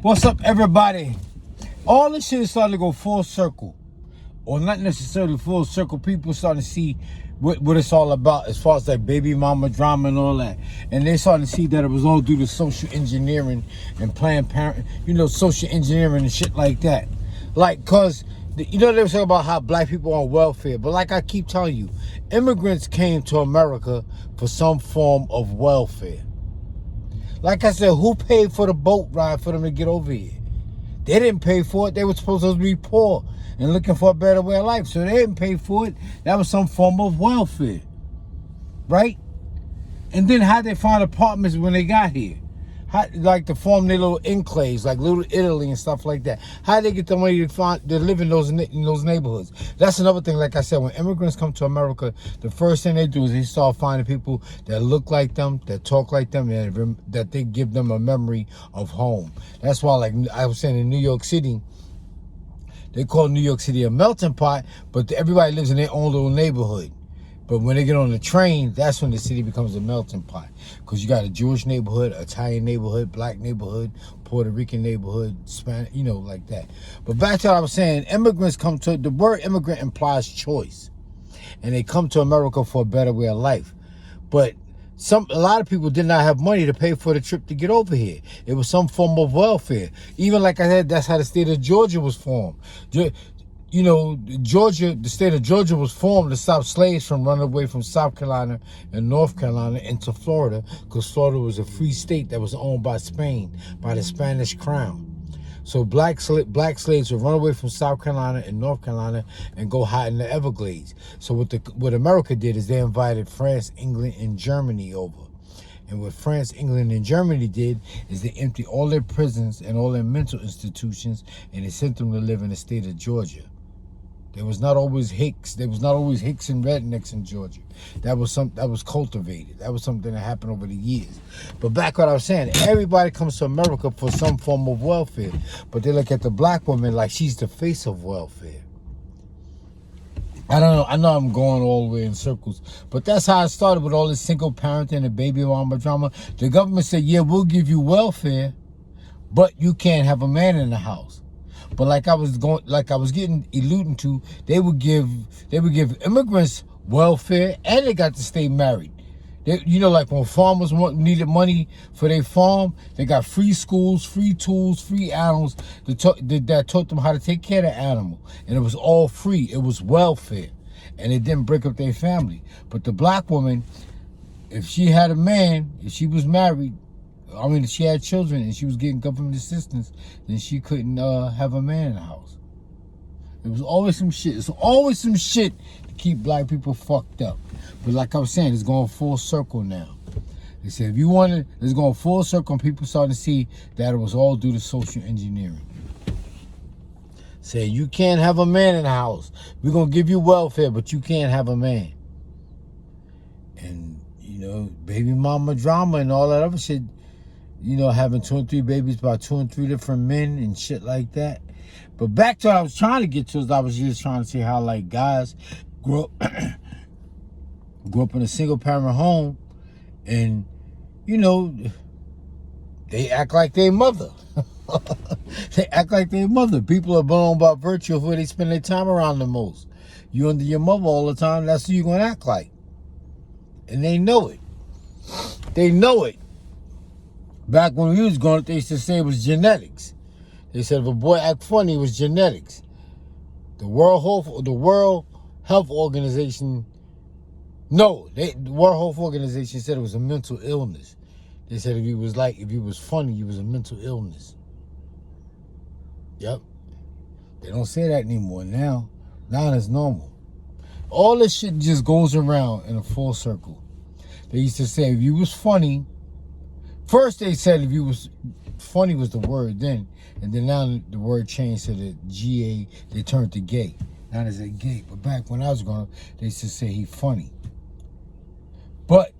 What's up, everybody? All this shit is starting to go full circle. Or not necessarily full circle. People starting to see what it's all about as far as like baby mama drama and all that. And they starting to see that it was all due to social engineering and Planned Parenthood, social engineering and shit like that. Like, cause, they were talking about how black people are on welfare. But like I keep telling you, immigrants came to America for some form of welfare. Like I said, who paid for the boat ride for them to get over here? They didn't pay for it. They were supposed to be poor and looking for a better way of life. So they didn't pay for it. That was some form of welfare. Right? And then how'd they find apartments when they got here? Like to form their little enclaves, like Little Italy and stuff like that. How'd they get the money to live in those neighborhoods? That's another thing, like I said, when immigrants come to America, the first thing they do is they start finding people that look like them, that talk like them, and that they give them a memory of home. That's why, like I was saying, in New York City, they call New York City a melting pot, but everybody lives in their own little neighborhood. But when they get on the train, that's when the city becomes a melting pot. Because you got a Jewish neighborhood, Italian neighborhood, black neighborhood, Puerto Rican neighborhood, Spanish, like that. But back to what I was saying, immigrants the word immigrant implies choice. And they come to America for a better way of life. But a lot of people did not have money to pay for the trip to get over here. It was some form of welfare. Even like I said, that's how the state of Georgia was formed. Georgia, the state of Georgia was formed to stop slaves from running away from South Carolina and North Carolina into Florida, because Florida was a free state that was owned by Spain, by the Spanish crown. So black slaves would run away from South Carolina and North Carolina and go hide in the Everglades. So what America did is they invited France, England, and Germany over. And what France, England, and Germany did is they emptied all their prisons and all their mental institutions, and they sent them to live in the state of Georgia. There was not always Hicks. There was not always Hicks and rednecks in Georgia. That was cultivated. That was something that happened over the years. But back what I was saying, everybody comes to America for some form of welfare. But they look at the black woman like she's the face of welfare. I don't know. I know I'm going all the way in circles. But that's how it started with all this single parenting and baby mama drama. The government said, yeah, we'll give you welfare, but you can't have a man in the house. But like I was alluding to, they would give immigrants welfare, and they got to stay married. Like when farmers needed money for their farm, they got free schools, free tools, free animals that taught them how to take care of the animal. And it was all free. It was welfare. And it didn't break up their family. But the black woman, if she had a man, if she was married, if she had children and she was getting government assistance, then she couldn't have a man in the house. It was always some shit. It's always some shit to keep black people fucked up. But like I was saying, it's going full circle now. They said, it's going full circle, and people starting to see that it was all due to social engineering. Say, you can't have a man in the house. We're going to give you welfare, but you can't have a man. And, baby mama drama and all that other shit, having 2 and 3 babies by 2 and 3 different men and shit like that. But back to what I was trying to get to is I was just trying to say how, like, guys grew up in a single parent home, and, they act like their mother. They act like their mother. People are blown by virtue of where they spend their time around the most. You under your mother all the time, that's who you're going to act like. And they know it. They know it. Back when we was growing up, they used to say it was genetics. They said if a boy act funny, it was genetics. The World Health Organization, the World Health Organization said it was a mental illness. They said if he was funny, it was a mental illness. Yep. They don't say that anymore now. Now it's normal. All this shit just goes around in a full circle. They used to say if you was funny, first they said if you was funny was the word then, and then now the word changed to the GA, they turned to gay. Now they say gay. But back when I was growing up, they used to say he funny. But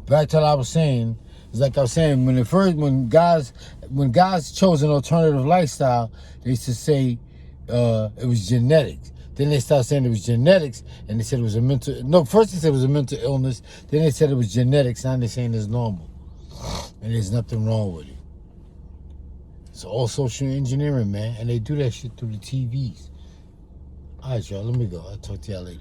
back to what I was saying, it's like I was saying, when guys chose an alternative lifestyle, they used to say it was genetics. Then they started saying it was genetics, and they said it was first they said it was a mental illness, then they said it was genetics, now they're saying it's normal. And there's nothing wrong with it. It's all social engineering, man. And they do that shit through the TVs. All right, y'all. Let me go. I'll talk to y'all later.